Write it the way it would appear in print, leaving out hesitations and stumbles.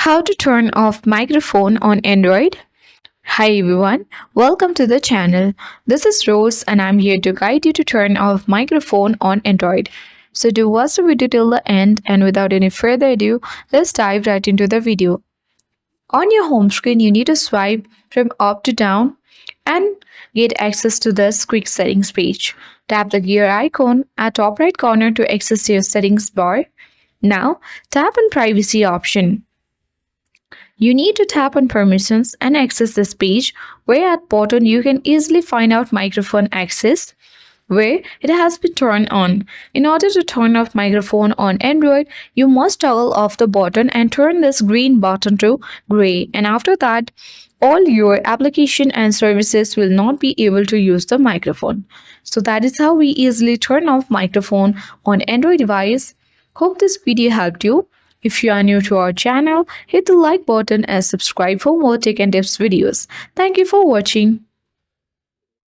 How to turn off microphone on Android? Hi everyone, welcome to the channel. This is Rose and I'm here to guide you to turn off microphone on Android. So do watch the video till the end and without any further ado, let's dive right into the video. On your home screen, you need to swipe from up to down and get access to this quick settings page. Tap the gear icon at top right corner to access your settings bar. Now tap on privacy option. You need to tap on permissions and access this page where at bottom you can easily find out microphone access where it has been turned on. In order to turn off microphone on Android, you must toggle off the button and turn this green button to gray, and after that all your application and services will not be able to use the microphone. So that is how we easily turn off microphone on Android device. Hope this video helped you. If you are new to our channel, hit the like button and subscribe for more tech and tips videos. Thank you for watching.